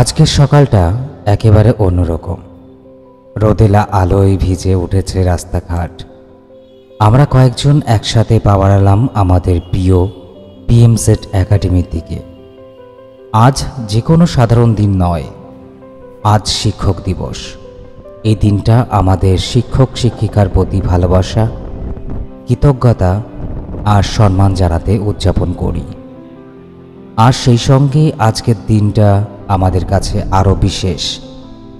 আজকের সকালটা একেবারে অন্যরকম। রোদেলা আলোয় ভিজে উঠেছে রাস্তাঘাট। আমরা কয়েকজন একসাথে পা বাড়ালাম আমাদের প্রিয় পিএমজেড একাডেমির দিকে। আজ যে কোনো সাধারণ দিন নয়, আজ শিক্ষক দিবস। এই দিনটা আমাদের শিক্ষক শিক্ষিকার প্রতি ভালোবাসা, কৃতজ্ঞতা আর সম্মান জানাতে উদযাপন করি। আর সেই সঙ্গে আজকের দিনটা আমাদের কাছে আরও বিশেষ,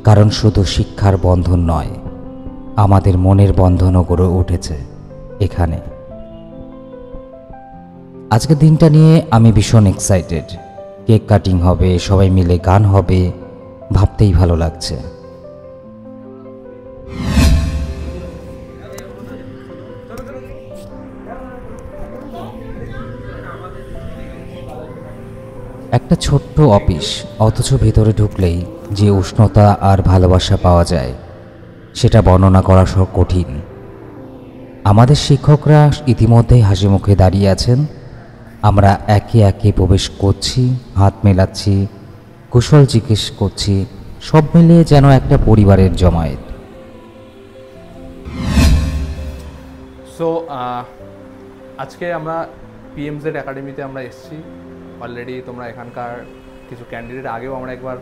কারণ শুধু শিক্ষার বন্ধন নয়, আমাদের মনের বন্ধনও গড়ে উঠেছে এখানে। আজকের দিনটা নিয়ে আমি ভীষণ এক্সাইটেড। কেক কাটিং হবে, সবাই মিলে গান হবে, ভাবতেই ভালো লাগছে। একটা ছোট্ট অফিস, অথচ ভেতরে ঢুকলেই যে উষ্ণতা আর ভালোবাসা পাওয়া যায় সেটা বর্ণনা করা কঠিন। আমাদের শিক্ষকরা ইতিমধ্যেই হাসি মুখে দাঁড়িয়ে আছেন। আমরা একে একে প্রবেশ করছি, হাত মেলাচ্ছি, কুশল জিজ্ঞেস করছি, সব মিলিয়ে যেন একটা পরিবারের জমায়েত। সো আজকে আমরা পিএমজেড একাডেমিতে আমরা এসেছি। অলরেডি তোমরা এখানকার কিছু ক্যান্ডিডেট আগেও আমরা একবার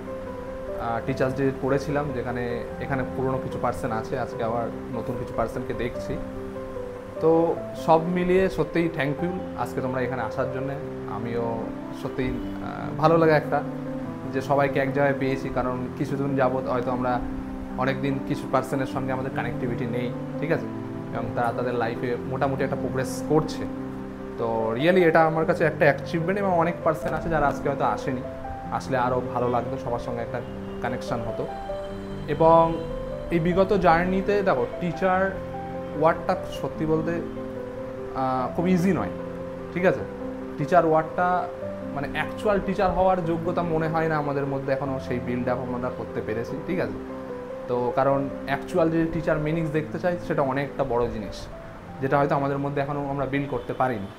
টিচার্স ডে করেছিলাম, যেখানে এখানে পুরনো কিছু পার্সন আছে, আজকে আবার নতুন কিছু পার্সনকে দেখছি। তো সব মিলিয়ে সত্যিই থ্যাংক ইউ আজকে তোমরা এখানে আসার জন্যে। আমিও সত্যিই ভালো লাগে একটা যে সবাইকে এক জায়গায় পেয়েছি, কারণ কিছুদিন যাবৎ হয়তো আমরা অনেক দিন কিছু পার্সনের সঙ্গে আমাদের কানেক্টিভিটি নেই, ঠিক আছে, এবং তারা তাদের লাইফে মোটামুটি একটা প্রোগ্রেস করছে। তো রিয়েলি এটা আমার কাছে একটা অ্যাচিভমেন্ট, এবং অনেক পার্সন আছে যারা আজকে হয়তো আসেনি, আসলে আরও ভালো লাগতো, সবার সঙ্গে একটা কানেকশান হতো। এবং এই বিগত জার্নিতে দেখো, টিচার ওয়ার্ডটা সত্যি বলতে খুব ইজি নয়, ঠিক আছে। টিচার ওয়ার্ডটা মানে অ্যাকচুয়াল টিচার হওয়ার যোগ্যতা মনে হয় না আমাদের মধ্যে এখনও সেই বিল্ড আপ আমরা করতে পেরেছি, ঠিক আছে। তো কারণ অ্যাকচুয়াল যে টিচার মিনিংস দেখতে চাই সেটা অনেকটা বড় জিনিস, যেটা হয়তো আমাদের মধ্যে এখনও আমরা বিল্ড করতে পারিনি।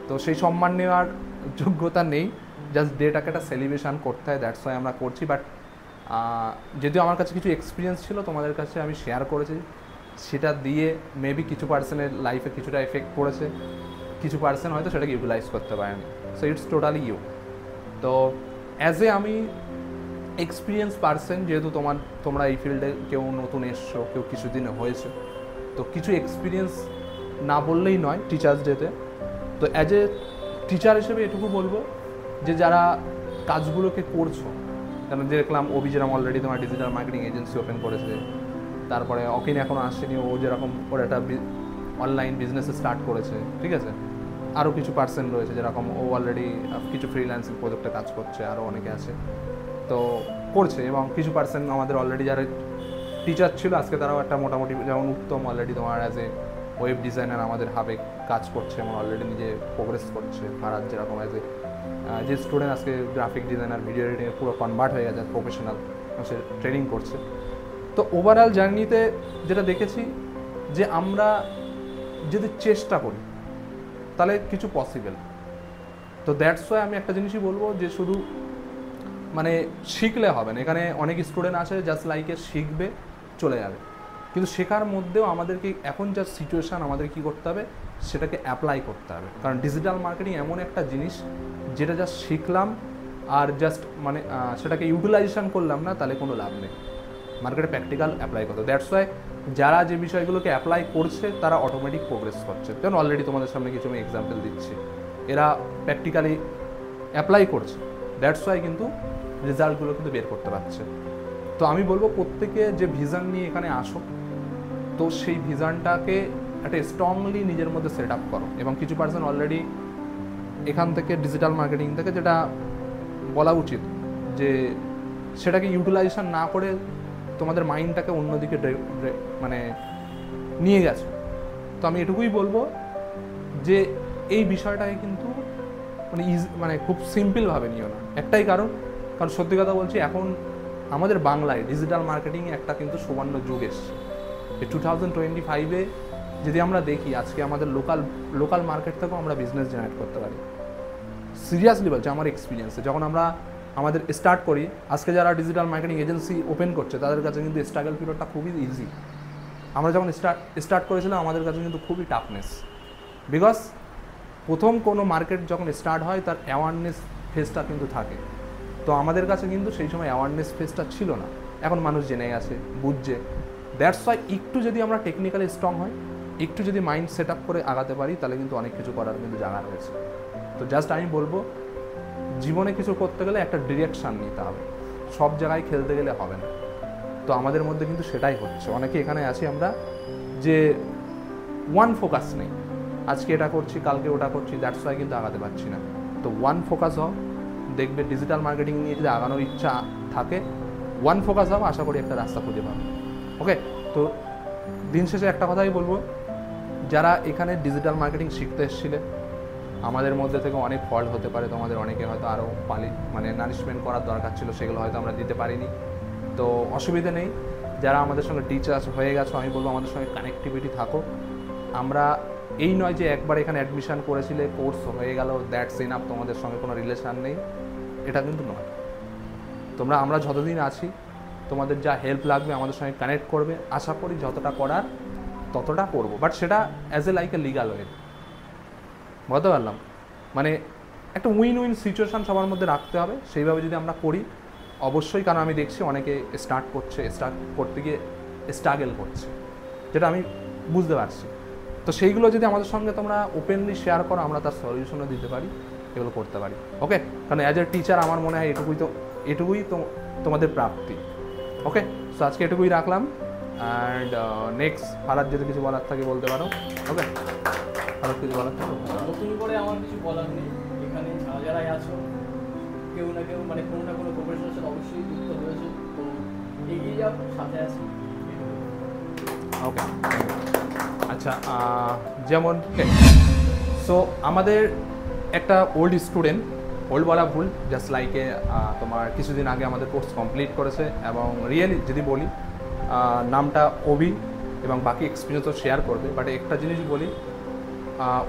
তো সেই সম্মান নেওয়ার যোগ্যতা নেই, জাস্ট ডেটাকে একটা সেলিব্রেশন করতে হয়, দ্যাটস ওয়াই আমরা করছি। বাট যদিও আমার কাছে কিছু এক্সপিরিয়েন্স ছিল, তোমাদের কাছে আমি শেয়ার করেছি, সেটা দিয়ে মেবি কিছু পার্সনের লাইফে কিছুটা এফেক্ট পড়েছে, কিছু পার্সন হয়তো সেটাকে ইউটিলাইজ করতে পারেনি। So it's totally you. তো অ্যাজ এ আমি এক্সপিরিয়েন্স পার্সন, যেহেতু তোমরা এই ফিল্ডে কেউ নতুন এসছো, কেউ কিছুদিনে হয়েছে, তো কিছু এক্সপিরিয়েন্স না বললেই নয় টিচার্স ডেতে। তো অ্যাজ এ টিচার হিসেবে এটুকু বলবো যে যারা কাজগুলোকে করছো, কারণ দেখলাম অভি যেরকম অলরেডি তোমার ডিজিটাল মার্কেটিং এজেন্সি ওপেন করেছে, তারপরে অকিন এখনও আসেনি, ও যেরকম ওর একটা অনলাইন বিজনেস স্টার্ট করেছে, ঠিক আছে। আরও কিছু পার্সন রয়েছে যেরকম ও অলরেডি কিছু ফ্রিল্যান্সিং প্রজেক্টে কাজ করছে, আরও অনেকে আছে তো করছে। এবং কিছু পার্সন আমাদের অলরেডি যারা টিচার ছিল আজকে তারাও একটা মোটামুটি, যেমন উত্তম অলরেডি তোমার অ্যাজ এ ওয়েব ডিজাইনার আমাদের হাবে কাজ করছে এবং অলরেডি নিজে প্রোগ্রেস করছে। ফারাজ যেরকম অ্যাজ এ যে স্টুডেন্ট আজকে গ্রাফিক ডিজাইনার, ভিডিও এডিটিংয়ে পুরো কনভার্ট হয়ে গেছে প্রফেশনাল, সে ট্রেনিং করছে। তো ওভারঅল জার্নিতে যেটা দেখেছি যে আমরা যদি চেষ্টা করি তাহলে কিছু পসিবল। তো দ্যাটস ওয়াই আমি একটা জিনিসই বলবো যে শুধু মানে শিখলে হবে না। এখানে অনেক স্টুডেন্ট আছে জাস্ট লাইকে শিখবে, চলে যাবে, কিন্তু শেখার মধ্যেও আমাদেরকে এখন যা সিচুয়েশান আমাদের কী করতে হবে সেটাকে অ্যাপ্লাই করতে হবে। কারণ ডিজিটাল মার্কেটিং এমন একটা জিনিস যেটা জাস্ট শিখলাম আর জাস্ট মানে সেটাকে ইউটিলাইজেশন করলাম না, তাহলে কোনো লাভ নেই। মার্কেটে প্র্যাকটিক্যাল অ্যাপ্লাই করতে। দ্যাটস ওয়াই যারা যে বিষয়গুলোকে অ্যাপ্লাই করছে তারা অটোমেটিক প্রোগ্রেস করছে। যেমন অলরেডি তোমাদের সামনে কিছু আমি এক্সাম্পল দিচ্ছি, এরা প্র্যাকটিক্যালি অ্যাপ্লাই করছে, দ্যাটস ওয়াই কিন্তু রেজাল্টগুলো কিন্তু বের করতে পারছে। তো আমি বলবো প্রত্যেকে যে ভিশন নিয়ে এখানে আসো, তো সেই ভিশনটাকে একটা স্ট্রংলি নিজের মধ্যে সেট আপ করো। এবং কিছু পার্সন অলরেডি এখান থেকে ডিজিটাল মার্কেটিং থেকে, যেটা বলা উচিত যে সেটাকে ইউটিলাইজেশন না করে তোমাদের মাইন্ডটাকে অন্যদিকে মানে নিয়ে গেছো। তো আমি এটুকুই বলবো যে এই বিষয়টাকে কিন্তু মানে খুব সিম্পলভাবে নিও না। একটাই কারণ সত্যি কথা বলছি, এখন আমাদের বাংলায় ডিজিটাল মার্কেটিং একটা কিন্তু সুবর্ণ যুগ এসছে। এই 2025-এ যদি আমরা দেখি আজকে আমাদের লোকাল মার্কেট থেকেও আমরা বিজনেস জেনারেট করতে পারি। সিরিয়াসলি বলছি, আমার এক্সপিরিয়েন্সে যখন আমরা আমাদের স্টার্ট করি, আজকে যারা ডিজিটাল মার্কেটিং এজেন্সি ওপেন করছে তাদের কাছে কিন্তু স্ট্রাগল পিরিয়ডটা খুবই ইজি। আমরা যখন স্টার্ট করেছিলাম আমাদের কাছে কিন্তু খুবই টাফনেস, বিকজ প্রথম কোনো মার্কেট যখন স্টার্ট হয় তার অ্যাওয়ারনেস ফেজটা কিন্তু থাকে। তো আমাদের কাছে কিন্তু সেই সময় অ্যাওয়ারনেস ফেজটা ছিল না, এখন মানুষ জেনে গেছে, বুঝছে। দ্যাটস ওয়াই একটু যদি আমরা টেকনিক্যালি স্ট্রং হয়, একটু যদি মাইন্ড সেট আপ করে আগাতে পারি, তাহলে কিন্তু অনেক কিছু করার কিন্তু জায়গা রয়েছে। তো জাস্ট আমি বলবো, জীবনে কিছু করতে গেলে একটা ডিরেকশান নিতে হবে, সব জায়গায় খেলতে গেলে হবে না। তো আমাদের মধ্যে কিন্তু সেটাই হচ্ছে, অনেকে এখানে আছি আমরা যে ওয়ান ফোকাস নেই, আজকে এটা করছি কালকে ওটা করছি, দ্যাটস ওয়াই কিন্তু আগাতে পারছি না। তো ওয়ান ফোকাস হও, দেখবে ডিজিটাল মার্কেটিং নিয়ে যদি আগানোর ইচ্ছা থাকে, ওয়ান ফোকাস হও, আশা করি একটা রাস্তা খুঁজে পাবে। ওকে, তো দিন শেষে একটা কথাই বলবো, যারা এখানে ডিজিটাল মার্কেটিং শিখতে এসেছিলে, আমাদের মধ্যে থেকে অনেক ফল্ট হতে পারে, তোমাদের অনেকে হয়তো আরও নারিশমেন্ট করার দরকার ছিল, সেগুলো হয়তো আমরা দিতে পারিনি। তো অসুবিধা নেই, যারা আমাদের সঙ্গে টিচার্স হয়ে গেছো, আমি বলবো আমাদের সঙ্গে কানেক্টিভিটি থাকো। আমরা এই নয় যে একবার এখানে অ্যাডমিশন করেছিলে, কোর্স হয়ে গেল, দ্যাটস ইনাফ, তোমাদের সঙ্গে কোনো রিলেশান নেই, এটা কিন্তু নয়। আমরা যতদিন আছি, তোমাদের যা হেল্প লাগবে আমাদের সঙ্গে কানেক্ট করবে, আশা করি যতটা করার ততটা করবো, বাট সেটা as a like a legal way. বলতে পারলাম, মানে একটা উইন উইন সিচুয়েশান সবার মধ্যে রাখতে হবে, সেইভাবে যদি আমরা করি অবশ্যই। কারণ আমি দেখছি অনেকে স্টার্ট করতে গিয়ে স্ট্রাগল করছে, যেটা আমি বুঝতে পারছি। তো সেইগুলো যদি আমাদের সঙ্গে তোমরা ওপেনলি শেয়ার করো, আমরা তার সলিউশনও দিতে পারি, এগুলো করতে পারি। ওকে, কারণ অ্যাজ এ টিচার আমার মনে হয় এটুকুই তো তোমাদের প্রাপ্তি। ওকে, সো আজকে এটুকুই রাখলাম। অ্যান্ড নেক্সট ফারাদ যদি কিছু বলার থাকে বলতে পারো। ওকে, ফারাদ কিছু বলার থাকে? নতুন করে আমার কিছু বলার নেই, এখানে যারা যারাই আছো কেউ না কেউ মানে কোনো না কোনো প্রফেশনের সাথে অবশ্যই যুক্ত হয়েছে, তো এগিয়ে যাও, সাথে আছি। ওকে, আচ্ছা, যেমন সো আমাদের একটা ওল্ড স্টুডেন্ট, ওল্ড বলা ভুল, জাস্ট লাইকে তোমার কিছুদিন আগে আমাদের কোর্স কমপ্লিট করেছে, এবং রিয়েলি যদি বলি নামটা অভি, এবং বাকি এক্সপিরিয়েন্সও শেয়ার করবে। বাট একটা জিনিস বলি,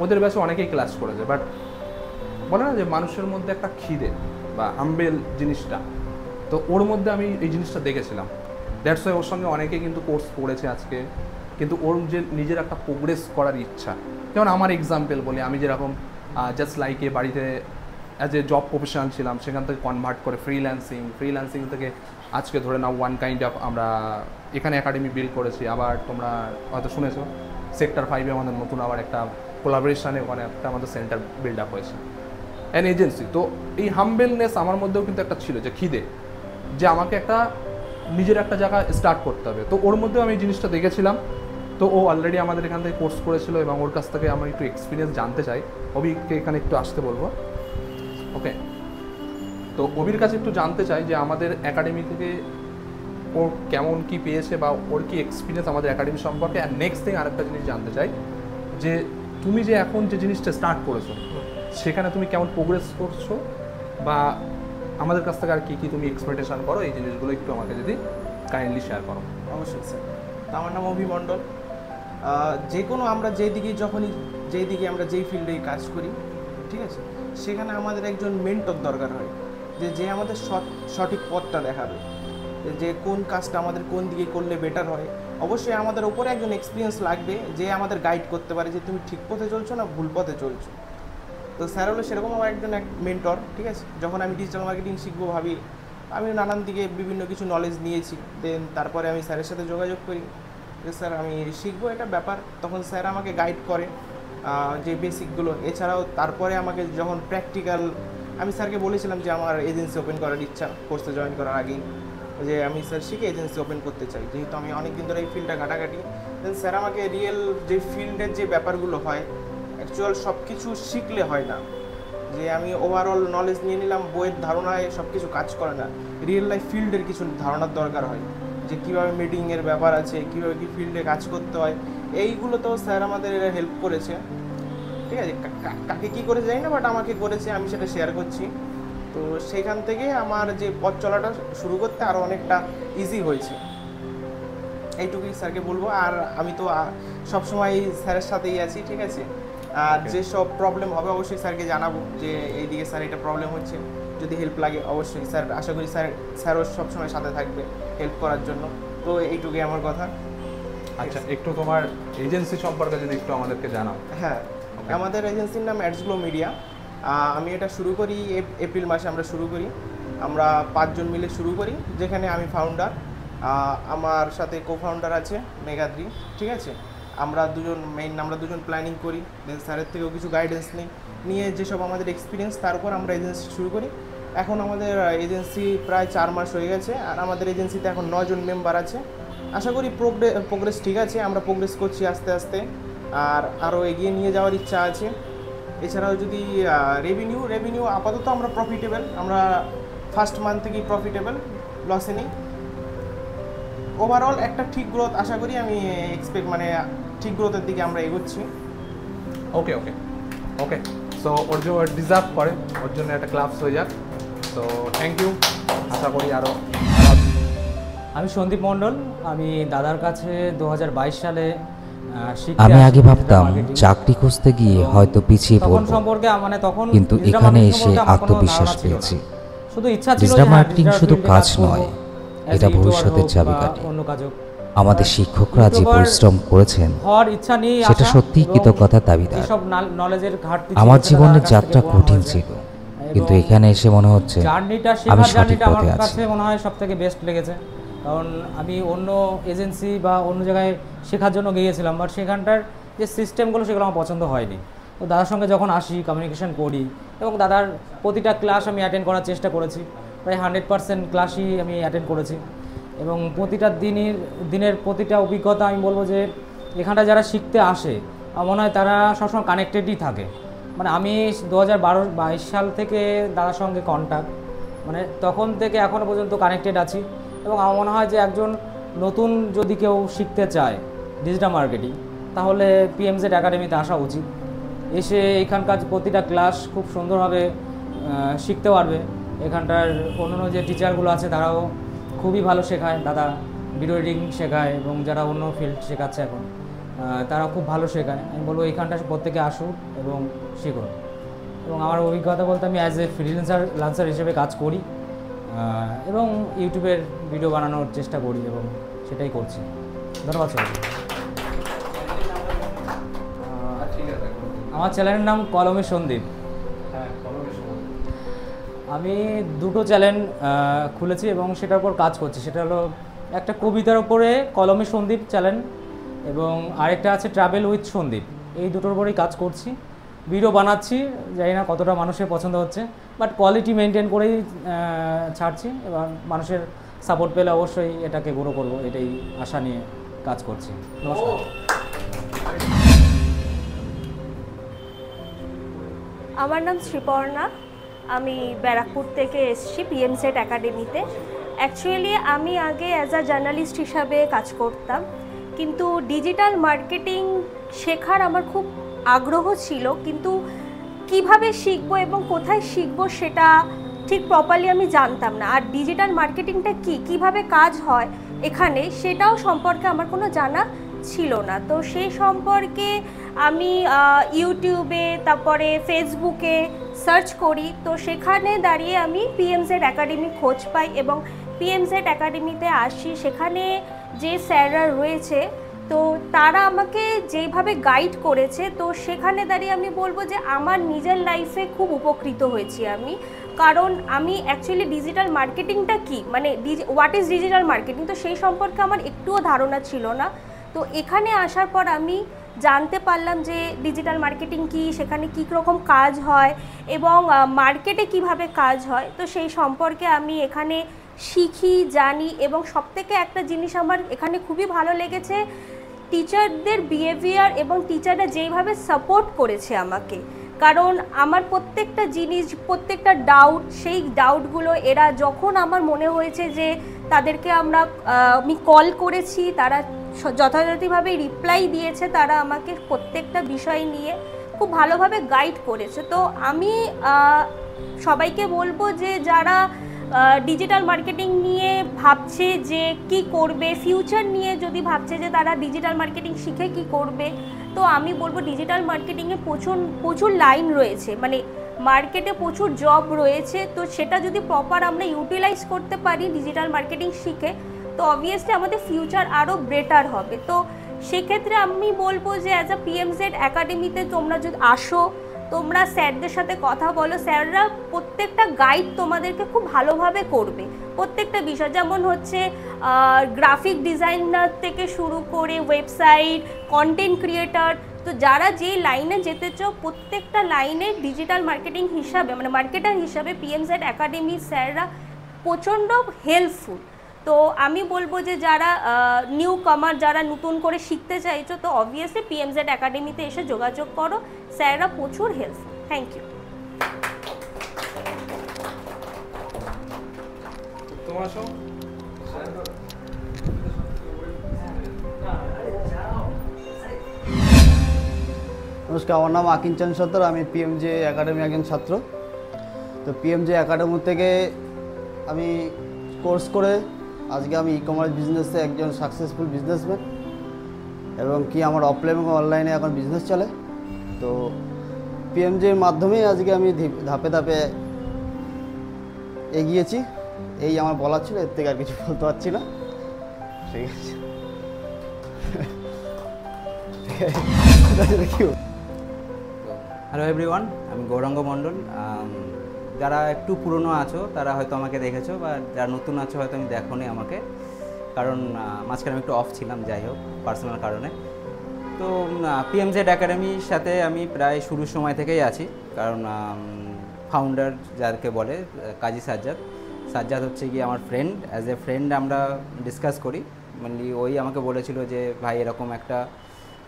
ওদের ব্যাচে অনেকেই ক্লাস করেছে, বাট বলে না যে মানুষের মধ্যে একটা খিদে বা হাম্বেল জিনিসটা, তো ওর মধ্যে আমি এই জিনিসটা দেখেছিলাম। দ্যাটস ওয়াই ওর সঙ্গে অনেকেই কিন্তু কোর্স করেছে আজকে, কিন্তু ওর যে নিজের একটা প্রোগ্রেস করার ইচ্ছা। যেমন আমার এক্সাম্পল বলি, আমি যেরকম জাস্ট লাইকে বাড়িতে অ্যাজ এ জব প্রফেশনাল ছিলাম, সেখান থেকে কনভার্ট করে ফ্রিল্যান্সিং থেকে আজকে ধরে নাও ওয়ান কাইন্ড অফ আমরা এখানে একাডেমি বিল্ড করেছি। আবার তোমরা হয়তো শুনেছো সেক্টর 5-এ আমাদের নতুন আবার একটা কোলাবোরেশনে ওখানে একটা আমাদের সেন্টার বিল্ড আপ হয়েছে, অ্যান এজেন্সি। তো এই হাম্বেলনেস আমার মধ্যেও কিন্তু একটা ছিল, যে খিদে, যে আমাকে একটা নিজের একটা জায়গা স্টার্ট করতে হবে। তো ওর মধ্যেও আমি এই জিনিসটা দেখেছিলাম। তো ও অলরেডি আমাদের এখান থেকে কোর্স করেছিল, এবং ওর কাছ থেকে আমি একটু এক্সপিরিয়েন্স জানতে চাই। অভিকে এখানে একটু আসতে বলবো। ওকে, তো অভির কাছে একটু জানতে চাই যে আমাদের একাডেমি থেকে ও কেমন কি পেয়েছে, বা ওর কি এক্সপিরিয়েন্স আমাদের একাডেমি সম্পর্কে। আর নেক্সট থিং আরেকটা জিনিস জানতে চাই, যে তুমি যে এখন যে জিনিসটা স্টার্ট করেছো, সেখানে তুমি কেমন প্রোগ্রেস করছো, বা আমাদের কাছ থেকে আর কী কী তুমি এক্সপেকটেশন করো, এই জিনিসগুলো একটু আমাকে যদি কাইন্ডলি শেয়ার করো। অবশ্যই স্যার। তো আমার নাম অভি মণ্ডল। যে কোনো আমরা যেই দিকে আমরা যেই ফিল্ডে কাজ করি, ঠিক আছে, সেখানে আমাদের একজন মেন্টর দরকার হয়, যে আমাদের সঠিক পথটা দেখাবে, যে কোন কাজটা আমাদের কোন দিকে করলে বেটার হয়। অবশ্যই আমাদের ওপরে একজন এক্সপিরিয়েন্স লাগবে, যে আমাদের গাইড করতে পারে যে তুমি ঠিক পথে চলছো না ভুল পথে চলছো। তো স্যার হলো সেরকম আমার একজন মেন্টর, ঠিক আছে। যখন আমি ডিজিটাল মার্কেটিং শিখবো ভাবি, আমি নানান দিকে বিভিন্ন কিছু নলেজ নিয়েছি, দেন তারপরে আমি স্যারের সাথে যোগাযোগ করি যে স্যার আমি শিখবো এটা ব্যাপার। তখন স্যার আমাকে গাইড করে যে বেসিকগুলো। এছাড়াও তারপরে আমাকে যখন প্র্যাকটিক্যাল, আমি স্যারকে বলেছিলাম যে আমার এজেন্সি ওপেন করার ইচ্ছা, কোর্সে জয়েন করার আগেই, যে আমি স্যার শিখে এজেন্সি ওপেন করতে চাই, যেহেতু আমি অনেক দিন ধরে এই ফিল্ডটা ঘাটাঘাটি। দেন স্যার আমাকে রিয়েল যে ফিল্ডের যে ব্যাপারগুলো হয়, অ্যাকচুয়াল সব কিছু শিখলে হয় না, যে আমি ওভারঅল নলেজ নিয়ে নিলাম, বইয়ের ধারণায় সব কিছু কাজ করে না। রিয়েল লাইফ ফিল্ডের কিছু ধারণার দরকার হয়, যে কীভাবে মিটিংয়ের ব্যাপার আছে, কীভাবে কী ফিল্ডে কাজ করতে হয়, এইগুলোতেও স্যার আমাদের হেল্প করেছে, ঠিক আছে। কাকে কী করে যাই না, বাট আমাকে করেছে, আমি সেটা শেয়ার করছি। তো সেখান থেকে আমার যে পথ চলাটা শুরু করতে আরও অনেকটা ইজি হয়েছে, এইটুকুই স্যারকে বলবো। আর আমি তো সবসময় স্যারের সাথেই আছি, ঠিক আছে। আর যেসব প্রবলেম হবে অবশ্যই স্যারকে জানাবো, যে এইদিকে স্যার এটা প্রবলেম হচ্ছে, যদি হেল্প লাগে অবশ্যই স্যার, আশা করি স্যারও সবসময় সাথে থাকবে হেল্প করার জন্য। তো এইটুকুই আমার কথা। আচ্ছা, একটু তোমার এজেন্সি সম্পর্কে যদি একটু আমাদেরকে জানাও। হ্যাঁ, আমাদের এজেন্সির নাম অ্যাডসগ্লো মিডিয়া। আমি এটা শুরু করি এপ্রিল মাসে আমরা শুরু করি। আমরা 5 জন মিলে শুরু করি, যেখানে আমি ফাউন্ডার, আমার সাথে কো ফাউন্ডার আছে মেঘাদ্রি, ঠিক আছে। আমরা দুজন প্ল্যানিং করি, দেন স্যারের থেকেও কিছু গাইডেন্স নিয়ে যেসব আমাদের এক্সপিরিয়েন্স, তার উপর আমরা এজেন্সি শুরু করি। এখন আমাদের এজেন্সি প্রায় 4 মাস হয়ে গেছে, আর আমাদের এজেন্সিতে এখন 9 জন মেম্বার আছে। আশা করি প্রোগ্রেস ঠিক আছে, আমরা প্রোগ্রেস করছি আস্তে আস্তে, আর আরও এগিয়ে নিয়ে যাওয়ার ইচ্ছা আছে। এছাড়াও যদি রেভিনিউ আপাতত আমরা প্রফিটেবল, আমরা ফার্স্ট মান্থ থেকেই প্রফিটেবল, লসে নেই। ওভারঅল একটা ঠিক গ্রোথ আশা করি, আমি ঠিক গ্রোথের দিকে আমরা এগোচ্ছি। ওকে ওকে ওকে, সো ওর জন্য ডিজার্ভ করে, ওর জন্য একটা ক্লাবস হয়ে যাক। তো থ্যাংক ইউ, আশা করি আরও। আমি সন্দীপ মণ্ডল, আমি দাদার কাছে 2022 সালে শিখতে আমি আসি আগে digital ভাবতাম marketing। চাকরি খুঁজতে গিয়ে হয়তো পিছিয়ে তখন পড়ব, সম্পর্কে তখন কিন্তু digital এখানে marketing এসে সম্পর্কে আমার কোনো আত্মবিশ্বাস ধারণা ছিল না। পেয়েছি। শুধু ইচ্ছা ছিল যে ডিজিটাল হ্যাঁ, মার্কেটিং digital শুধু field এ কাজ করব, নয়, as এটা a YouTuber ভবিষ্যতের হোক বা চাবিকাঠি। অন্য কাজ হোক। আমাদের শিক্ষকরা যে YouTuber পরিশ্রম করেছেন হওয়ার ইচ্ছা নিয়ে সেটা আসা সত্যিই এবং কৃতজ্ঞতার দাবিদার। যেসব নলেজের ঘাটতি ছিল আমার সেটা জীবনের তাদের কাছ থেকে যাত্রা পূরণ কঠিন হয়েছে। ছিল, এবং কিন্তু এখানে এসে মনে হচ্ছে জার্নিটা, আমি শেখার সঠিক জার্নিটা আমার পথে আছি। কাছে মনে হয় সব থেকে বেস্ট লেগেছে। কারণ আমি অন্য এজেন্সি বা অন্য জায়গায় শেখার জন্য গিয়েছিলাম, বাট সেখানটার যে সিস্টেমগুলো সেগুলো আমার পছন্দ হয়নি। তো দাদার সঙ্গে যখন আসি, কমিউনিকেশন করি, এবং দাদার প্রতিটা ক্লাস আমি অ্যাটেন্ড করার চেষ্টা করেছি, প্রায় 100% ক্লাসই আমি অ্যাটেন্ড করেছি। এবং প্রতিটা দিনের প্রতিটা অভিজ্ঞতা আমি বলবো যে এখানটা যারা শিখতে আসে আমার মনে হয় তারা সবসময় কানেক্টেডই থাকে। মানে আমি 2022 সাল থেকে দাদার সঙ্গে কন্ট্যাক্ট, মানে তখন থেকে এখনও পর্যন্ত কানেক্টেড আছি। এবং আমার মনে হয় যে একজন নতুন যদি কেউ শিখতে চায় ডিজিটাল মার্কেটিং, তাহলে পিএমজেড একাডেমিতে আসা উচিত। এসে এখানকার প্রতিটা ক্লাস খুব সুন্দরভাবে শিখতে পারবে। এখানটার অন্যান্য যে টিচারগুলো আছে তারাও খুবই ভালো শেখায়, দাদা ভিডিও এডিটিং শেখায়, এবং যারা অন্য ফিল্ড শেখাচ্ছে এখন তারা খুব ভালো শেখায়। আমি বলবো এখানটা প্রত্যেকে আসুক এবং শিখুন। এবং আমার অভিজ্ঞতা বলতে আমি অ্যাজ এ ফ্রিল্যান্সার হিসেবে কাজ করি এবং ইউটিউবের ভিডিও বানানোর চেষ্টা করি এবং সেটাই করছি। ধন্যবাদ সবাইকে। আমার চ্যানেলের নাম কলমে সন্দীপ। আমি দুটো চ্যানেল খুলেছি এবং সেটার উপর কাজ করছি। সেটা হলো একটা কবিতার উপরে কলমে সন্দীপ চ্যানেল, এবং আরেকটা আছে ট্রাভেল উইথ সন্দীপ। এই দুটোর উপরেই কাজ করছি, ভিডিও বানাচ্ছি। জানি না কতটা মানুষের পছন্দ হচ্ছে, বাট কোয়ালিটি মেনটেন করেই ছাড়ছি, এবং মানুষের সাপোর্ট পেলে অবশ্যই এটাকে গ্রো করবো, এটাই আশা নিয়ে কাজ করছি। নমস্কার। আমার নাম শ্রীপর্ণা, আমি ব্যারাকপুর থেকে এসেছি পিএমজেড একাডেমিতে। অ্যাকচুয়ালি আমি আগে অ্যাজ আ জার্নালিস্ট হিসাবে কাজ করতাম, কিন্তু ডিজিটাল মার্কেটিং শেখার আমার খুব আগ্রহ ছিল, কিন্তু কিভাবে শিখবো এবং কোথায় শিখবো সেটা ঠিক প্রপারলি আমি জানতাম না। আর ডিজিটাল মার্কেটিংটা কিভাবে কাজ হয় এখানে, সেটাও সম্পর্কে আমার কোনো জানা ছিল না। তো সেই সম্পর্কে আমি ইউটিউবে, তারপরে ফেসবুকে সার্চ করি। তো সেখানে দাঁড়িয়ে আমি পিএমজেড একাডেমি খোঁজ পাই এবং পিএমজেড একাডেমিতে আসি। সেখানে যে স্যাররা রয়েছে তো তারা আমাকে যেইভাবে গাইড করেছে, তো সেখানে দাঁড়িয়ে আমি বলবো যে আমার নিজের লাইফে খুব উপকৃত হয়েছি আমি। কারণ আমি অ্যাকচুয়ালি ডিজিটাল মার্কেটিংটা কী, মানে হোয়াট ইজ ডিজিটাল মার্কেটিং, তো সেই সম্পর্কে আমার একটুও ধারণা ছিল না। তো এখানে আসার পর আমি জানতে পারলাম যে ডিজিটাল মার্কেটিং কী, সেখানে কী রকম কাজ হয় এবং মার্কেটে কিভাবে কাজ হয়। তো সেই সম্পর্কে আমি এখানে শিখি, জানি, এবং সবথেকে একটা জিনিস আমার এখানে খুবই ভালো লেগেছে, টিচারদের বিহেভিয়ার এবং টিচাররা যেইভাবে সাপোর্ট করেছে আমাকে। কারণ আমার প্রত্যেকটা জিনিস, প্রত্যেকটা ডাউট, সেই ডাউটগুলো এরা যখন আমার মনে হয়েছে যে তাদেরকে আমি কল করেছি, তারা যথাযথভাবে রিপ্লাই দিয়েছে, তারা আমাকে প্রত্যেকটা বিষয় নিয়ে খুব ভালোভাবে গাইড করেছে। তো আমি সবাইকে বলবো যে যারা ডিজিটাল মার্কেটিং নিয়ে ভাবছে যে কি করবে, ফিউচার নিয়ে যদি ভাবছে যে তারা ডিজিটাল মার্কেটিং শিখে কি করবে, তো আমি বলবো ডিজিটাল মার্কেটিংয়ে প্রচুর লাইন রয়েছে। মানে মার্কেটে প্রচুর জব রয়েছে, তো সেটা যদি প্রপার আমরা ইউটিলাইজ করতে পারি ডিজিটাল মার্কেটিং শিখে, তো অবভিয়াসলি আমাদের ফিউচার আরও বেটার হবে। তো সেক্ষেত্রে আমি বলবো যে অ্যাজ আ পিএমজেড একাডেমিতে তোমরা যদি আসো, তোমরা স্যারদের সাথে কথা বলো, স্যাররা প্রত্যেকটা গাইড তোমাদেরকে খুব ভালোভাবে করবে প্রত্যেকটা বিষয়, যেমন হচ্ছে গ্রাফিক ডিজাইনার থেকে শুরু করে ওয়েবসাইট, কন্টেন্ট ক্রিয়েটার। তো যারা যেই লাইনে যেতে চাও প্রত্যেকটা লাইনে ডিজিটাল মার্কেটিং হিসাবে মানে মার্কেটার হিসাবে পিএমজেড একাডেমির স্যাররা প্রচণ্ড হেল্পফুল। তো আমি বলবো যে যারা নিউ কামার, যারা নতুন করে শিখতে চাইছো, তো অবভিয়াসলি পিএমজেড একাডেমিতে এসে যোগাযোগ করো, স্যাররা প্রচুর হেল্পফুল। Thank you. তোমার সব নমস্কার, আমার নাম আকিঞ্চন সত্তর, আমি পিএমজে একাডেমি একজন ছাত্র। তো পিএমজে একাডেমি থেকে আমি কোর্স করে আজকে আমি ই কমার্স বিজনেসে একজন সাকসেসফুল বিজনেসম্যান, এবং কি আমার অফলাইন এবং অনলাইনে এখন বিজনেস চলে। তো পিএমজের মাধ্যমেই আজকে আমি ধাপে ধাপে এগিয়েছি। এই আমার বলার ছিল, এর থেকে আর কিছু বলতে পারছি না। ঠিক আছে। হ্যালো এভরিওয়ান, আমি গৌরাঙ্গ মণ্ডল। যারা একটু পুরনো আছো তারা হয়তো আমাকে দেখেছো, বা যারা নতুন আছো হয়তো আমি দেখোনি আমাকে, কারণ মাঝখানে আমি একটু অফ ছিলাম, যাই হোক পার্সোনাল কারণে। তো পিএমজেড একাডেমির সাথে আমি প্রায় শুরুর সময় থেকেই আছি, কারণ ফাউন্ডার যাকে বলে কাজী সাজ্জাদ হচ্ছে গিয়ে আমার ফ্রেন্ড। অ্যাজ এ ফ্রেন্ড আমরা ডিসকাস করি, মানে ওই আমাকে বলেছিল যে ভাই এরকম একটা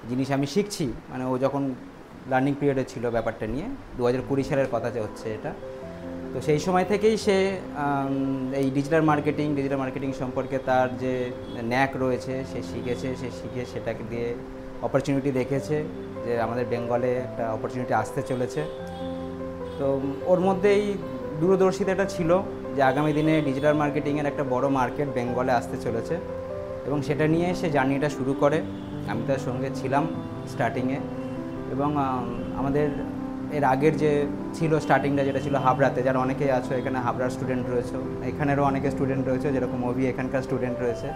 জিনিস আমি শিখছি, মানে ও যখন লার্নিং পিরিয়ডে ছিল ব্যাপারটা নিয়ে, 2020 সালের কথা যে হচ্ছে এটা। তো সেই সময় থেকেই সে এই ডিজিটাল মার্কেটিং সম্পর্কে তার যে ন্যাক রয়েছে সে শিখেছে, সে শিখে সেটাকে দিয়ে অপরচুনিটি দেখেছে যে আমাদের বেঙ্গলে একটা অপরচুনিটি আসতে চলেছে। তো ওর মধ্যে এই দূরদর্শিতাটা ছিল যে আগামী দিনে ডিজিটাল মার্কেটিংয়ের একটা বড় মার্কেট বেঙ্গলে আসতে চলেছে, এবং সেটা নিয়ে সে জার্নিটা শুরু করে। আমি তার সঙ্গে ছিলাম স্টার্টিংয়ে, এবং আমাদের এর আগের যে ছিল স্টার্টিংটা, যেটা ছিল হাবড়াতে, যারা অনেকেই আছো এখানে হাবড়ার স্টুডেন্ট রয়েছে, এখানেরও অনেকে স্টুডেন্ট রয়েছে, যেরকম ওভি এখানকার স্টুডেন্ট রয়েছে।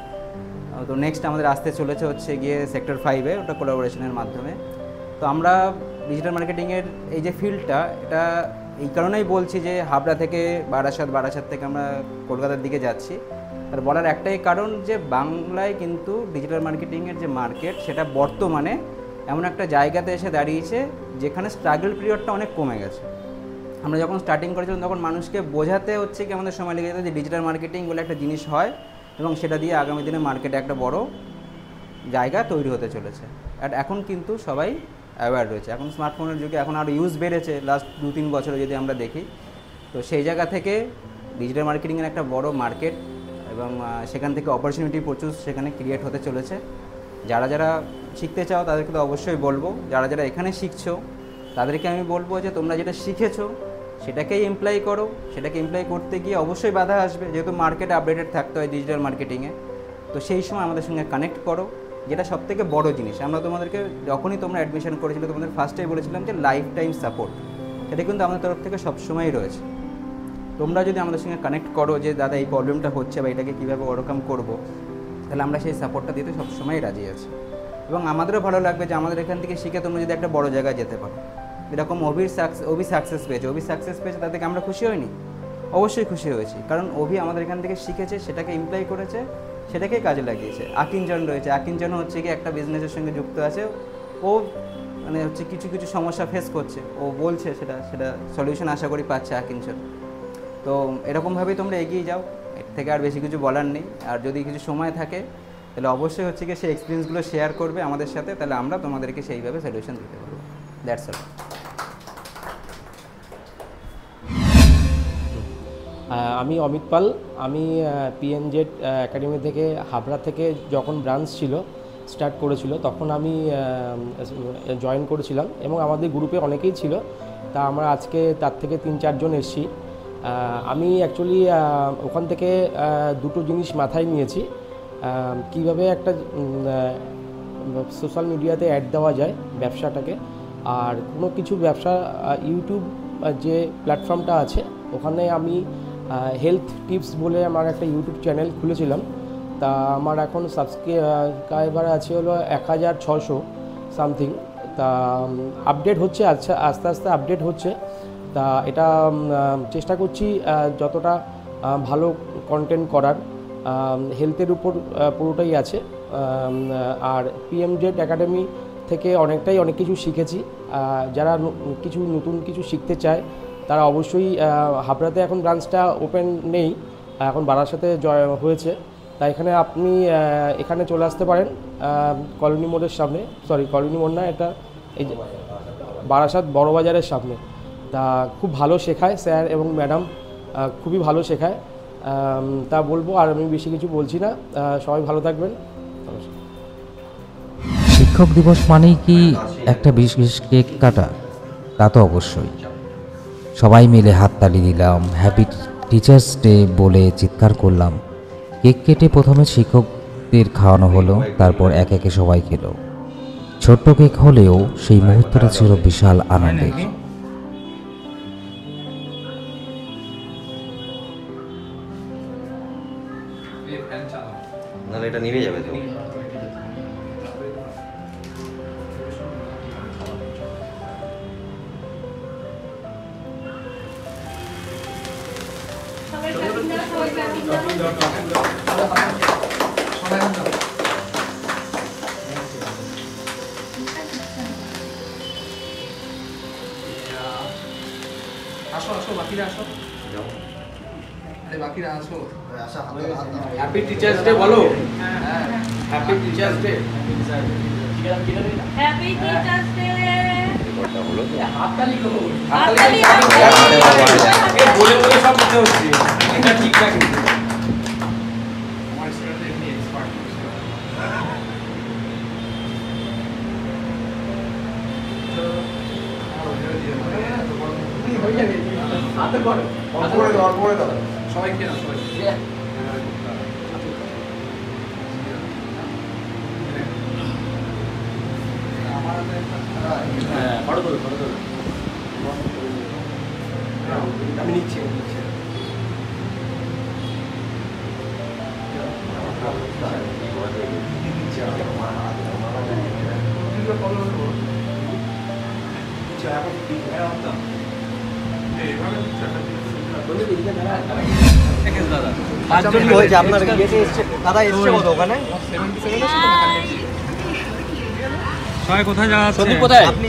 তো নেক্সট আমাদের আসতে চলেছে হচ্ছে গিয়ে সেক্টর 5-এ, ওটা কোলাবোরেশনের মাধ্যমে। তো আমরা ডিজিটাল মার্কেটিংয়ের এই যে ফিল্ডটা, এটা এই কারণেই বলছি যে হাবড়া থেকে বারাসাত থেকে আমরা কলকাতার দিকে যাচ্ছি। আর বলার একটাই কারণ যে বাংলায় কিন্তু ডিজিটাল মার্কেটিংয়ের যে মার্কেট, সেটা বর্তমানে এমন একটা জায়গাতে এসে দাঁড়িয়েছে যেখানে স্ট্রাগল পিরিয়ডটা অনেক কমে গেছে। আমরা যখন স্টার্টিং করেছিলাম তখন মানুষকে বোঝাতে হচ্ছে কি আমাদের সময় লেগে যেত যে ডিজিটাল মার্কেটিং বলে একটা জিনিস হয়, এবং সেটা দিয়ে আগামী দিনে মার্কেটে একটা বড় জায়গা তৈরি হতে চলেছে। আর এখন কিন্তু সবাই অ্যাওয়্যার রয়েছে, এখন স্মার্টফোনের যুগে এখন আরও ইউজ বেড়েছে লাস্ট 2-3 বছরে যদি আমরা দেখি। তো সেই জায়গা থেকে ডিজিটাল মার্কেটিংয়ের একটা বড় মার্কেট, এবং সেখান থেকে অপরচুনিটি প্রচুর সেখানে ক্রিয়েট হতে চলেছে। যারা শিখতে চাও তাদেরকে তো অবশ্যই বলবো, যারা এখানে শিখছো তাদেরকে আমি বলবো যে তোমরা যেটা শিখেছো সেটাকেই এমপ্লয় করো। সেটাকে এমপ্লয় করতে গিয়ে অবশ্যই বাধা আসবে, যেহেতু মার্কেটে আপডেটেড থাকতে হয় ডিজিটাল মার্কেটিংয়ে। তো সেই সময় আমাদের সঙ্গে কানেক্ট করো, যেটা সবথেকে বড় জিনিস। আমরা তোমাদেরকে যখনই তোমরা অ্যাডমিশন করেছিলে তোমাদের ফার্স্টেই বলেছিলাম যে লাইফ টাইম সাপোর্ট, সেটা কিন্তু আমাদের তরফ থেকে সবসময়ই রয়েছে। তোমরা যদি আমাদের সঙ্গে কানেক্ট করো যে দাদা এই প্রবলেমটা হচ্ছে বা এটাকে কীভাবে ওভারকাম করবো, তাহলে আমরা সেই সাপোর্টটা দিতে সবসময়ই রাজি আছি। এবং আমাদেরও ভালো লাগবে যে আমাদের এখান থেকে শিখে তোমরা যদি একটা বড় জায়গায় যেতে পারো। এরকম ওভি সাকসেস পেয়েছে, তাদেরকে আমরা খুশি হইনি? অবশ্যই খুশি হয়েছি, কারণ ওভি আমাদের এখান থেকে শিখেছে, সেটাকে এমপ্লয় করেছে, সেটাকেই কাজে লাগিয়েছে। আকিঞ্জন রয়েছে, আকিঞ্জনও হচ্ছে কি একটা বিজনেসের সঙ্গে যুক্ত আছে, ও মানে হচ্ছে কিছু সমস্যা ফেস করছে, ও বলছে সেটা সলিউশন আশা করি পাচ্ছে আকিঞ্জন। তো এরকমভাবেই তোমরা এগিয়ে যাও, এর থেকে আর বেশি কিছু বলার নেই। আর যদি কিছু সময় থাকে তাহলে অবশ্যই হচ্ছে কি সেই এক্সপিরিয়েন্সগুলো শেয়ার করবে আমাদের সাথে, তাহলে আমরা তোমাদেরকে সেইভাবে সলিউশন দিতে পারবো। That's all. আমি অমিত পাল। আমি পিএমজেড একাডেমি থেকে হাবড়া থেকে যখন ব্রাঞ্চ স্টার্ট করেছিল তখন আমি জয়েন করেছিলাম, এবং আমাদের গ্রুপে অনেকেই ছিল। তা আমরা আজকে তার থেকে 3-4 জন এসেছি। আমি অ্যাকচুয়ালি ওখান থেকে দুটো জিনিস মাথায় নিয়েছি, কিভাবে একটা সোশ্যাল মিডিয়াতে অ্যাড দেওয়া যায় ব্যবসাটাকে, আর কোনো কিছু ব্যবসা ইউটিউব যে প্ল্যাটফর্মটা আছে ওখানে আমি হেলথ টিপস বলে আমার একটা ইউটিউব চ্যানেল খুলেছিলাম। তা আমার এখন সাবস্ক্রাইবার আছে হলো 1600 সামথিং। তা আপডেট হচ্ছে, আচ্ছা আস্তে আস্তে আপডেট হচ্ছে। তা এটা চেষ্টা করছি যতটা ভালো কন্টেন্ট করার। হেলথের উপর পুরোটাই আছে। আর পিএমজেড একাডেমি থেকে অনেক কিছু শিখেছি। যারা কিছু নতুন কিছু শিখতে চায় তারা অবশ্যই হাবড়াতে এখন ব্রাঞ্চটা ওপেন নেই, এখন বারাসাতে হয়েছে। তাই এখানে আপনি এখানে চলে আসতে পারেন কলোনি মোড়ের সামনে, সরি কলোনি মোড় না, এটা এই যে বারাসাত বড় বাজারের সামনে। তা খুব ভালো শেখায় স্যার এবং ম্যাডাম, খুবই ভালো শেখায়। তা বলবো, আর আমি বেশি কিছু বলছি না। সবাই ভালো থাকবেন। শিক্ষক দিবস মানেই কি একটা বিশেষ কেক কাটা? তা তো অবশ্যই। সবাই মিলে হাততালি দিলাম, হ্যাপি টিচার্স ডে বলে চিৎকার করলাম। কেক কেটে প্রথমে শিক্ষকদের খাওয়ানো হলো, তারপর এক একে সবাই খেলো। ছোট্ট কেক হলেও সেই মুহূর্তটা ছিল বিশাল আনন্দের। নাহলে এটা নিভে যাবে তো। আসো আসো, বাকিরা আসো। আরে বাকিরা আসো। হ্যাপি টিচার্স ডে বলো। Happy teachers day. Happy teachers day. হাততালি করো। হাততালি বলে বলে সব দিতে হচ্ছে, এটা ঠিক না কিন্তু। আমার স্টুডেন্ট এমনি এক্সপার্ট। হাতে করো। সবাই খেয়ে নাও, সবাই। ফটো তোলো, ফটো তোলো। আমি নিচ্ছি। আপনার দাদা এসছে কত ওখানে? সবাই কোথায় যাওয়া আছে? কোথায়? আপনি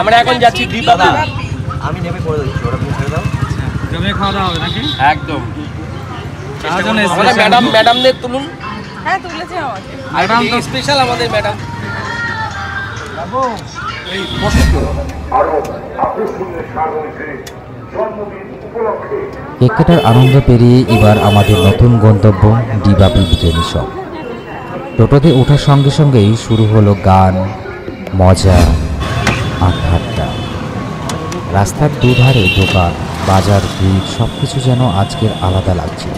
আমরা এখন যাচ্ছি দাদা, আমি নেমে করে দিচ্ছি, ওটা তুমি ছেড়ে দাও। জমে খাওয়া দাওয়া হবে নাকি? একদম। কার জন্য আমাদের ম্যাডামদের তুলুন। হ্যাঁ তুলেছে আমাকে। ম্যাডাম স্পেশাল আমাদের ম্যাডাম। কেক কাটার আনন্দ পেরিয়ে এবার আমাদের নতুন গন্তব্য ডিবাপি বিরিয়ানি শপ। টোটোতে ওঠার সঙ্গে সঙ্গেই শুরু হলো গান, মজা, আড্ডা। রাস্তার দুধারে দোকান, বাজার, ভিড় সব কিছু যেন আজকের আলাদা লাগছিল।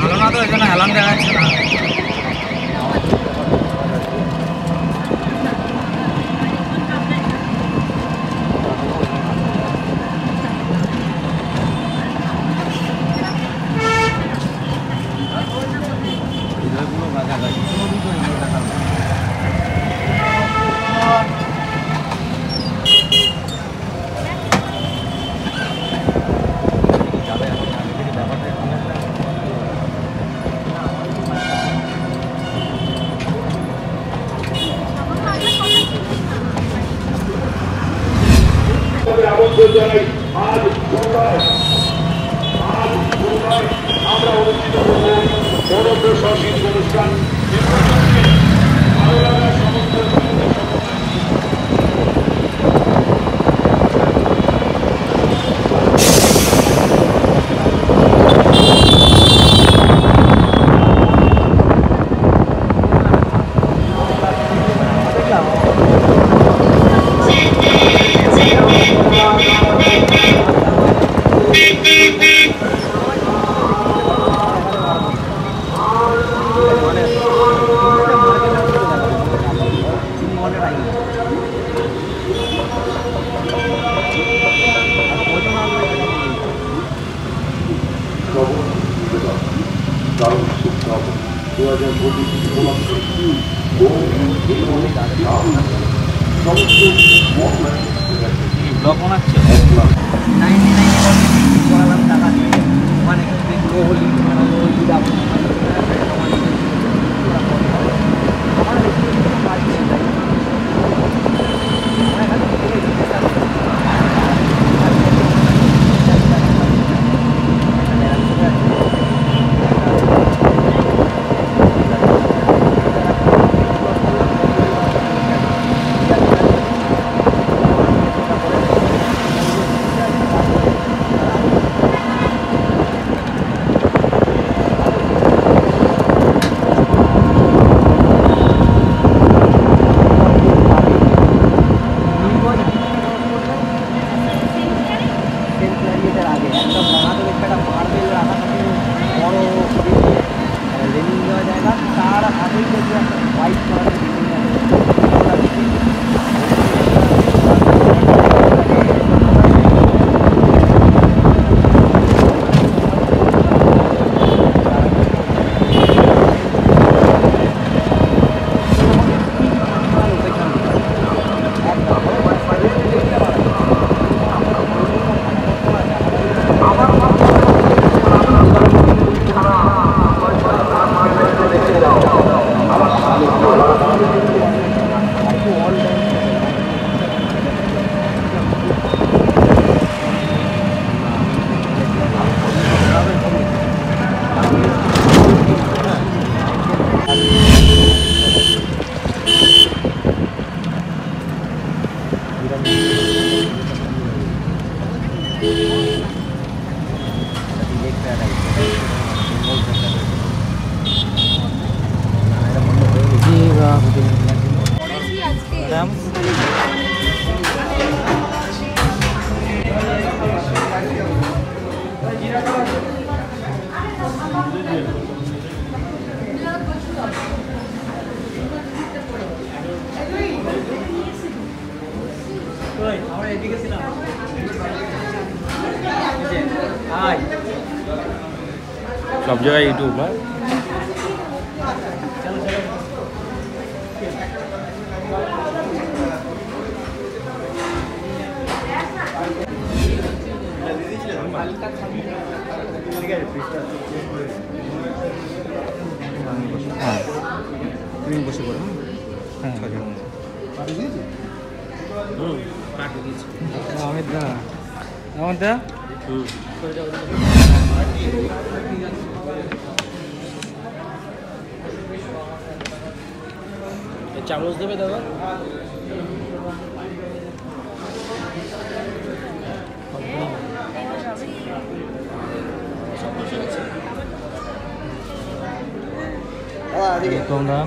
ভালো না তো, এখানে অ্যালার্ম দেখাচ্ছে না। পুরো সব জায়গায় ইউটিউব হয়। তুমি বসে পড়ো। হ্যাঁ চামচ দেবে দাদা? তোমরা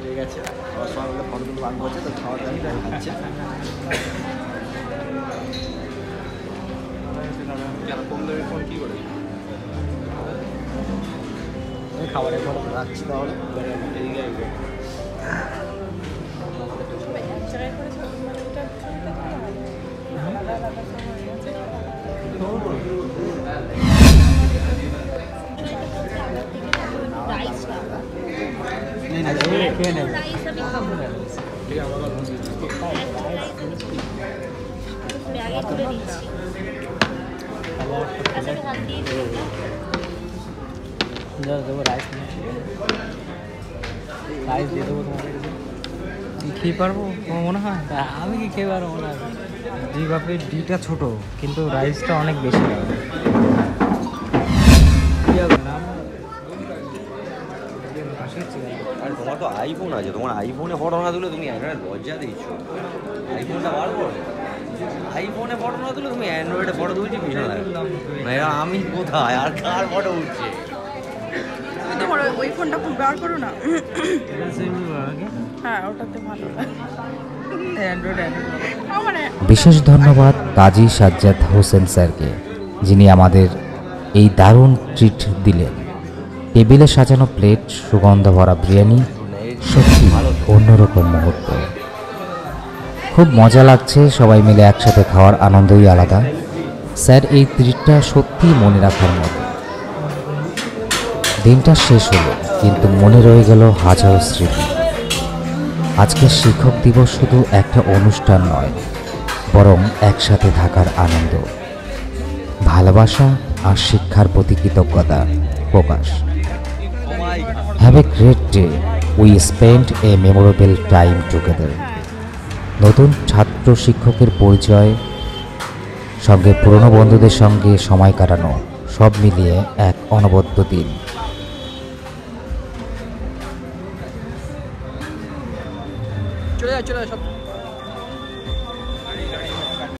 ঠিক আছে, আমার সঙ্গে ফটোগুলো বান করছে তো খাওয়া দাওয়া খাচ্ছে। কম দামে ফোন কী করে খাবারের ফটো রাখছি তাহলে রাইস দিয়ে দেবো তোমাকে। কি খেয়ে পারবো তোমার মনে হয়? আমি কি খেয়ে পারবো মনে হয়? জি বাপরে, ডিটা ছোট কিন্তু রাইসটা অনেক বেশি লাগে। কি হবে না? আর তোমার তো আইফোন আছে, তোমার আইফোনে ফটো না তুলে তুমি অ্যান্ড্রয়েড লজ্জা দিচ্ছ। আইফোনটা বার করো, আইফোনে ফটো না তুলে তুমি অ্যান্ড্রয়েডে ফটো তুলছি পিছনে লাগে না। আমি কোথায় আর কার ফটো উঠছে? তুমি তোমার ওই ফোনটা খুব ব্যবহার করো না। হ্যাঁ, ওটাতে ভালো লাগে। মানে বিশেষ ধন্যবাদ কাজী সাজ্জাদ হোসেন স্যারকে, যিনি আমাদের এই দারুণ ট্রিট দিলেন। টেবিলে সাজানো প্লেট, সুগন্ধ ভরা বিরিয়ানি, সত্যি অন্যরকম মুহূর্ত। খুব মজা লাগছে, সবাই মিলে একসাথে খাওয়ার আনন্দই আলাদা। স্যার, এই ট্রিটটা সত্যি মনে রাখার মতো। দিনটা শেষ হলো, কিন্তু মনে রয়ে গেল হাজারো স্মৃতি। আজকের শিক্ষক দিবস শুধু একটা অনুষ্ঠান নয়, বরং একসাথে থাকার আনন্দ, ভালোবাসা আর শিক্ষার প্রতি কৃতজ্ঞতা প্রকাশ। Have a great day, we spend a memorable time together. নতুন ছাত্র শিক্ষকের পরিচয়, সঙ্গে পুরনো বন্ধুদের সঙ্গে সময় কাটানো, সব মিলিয়ে এক অনবদ্য দিন। চলে যায় সব।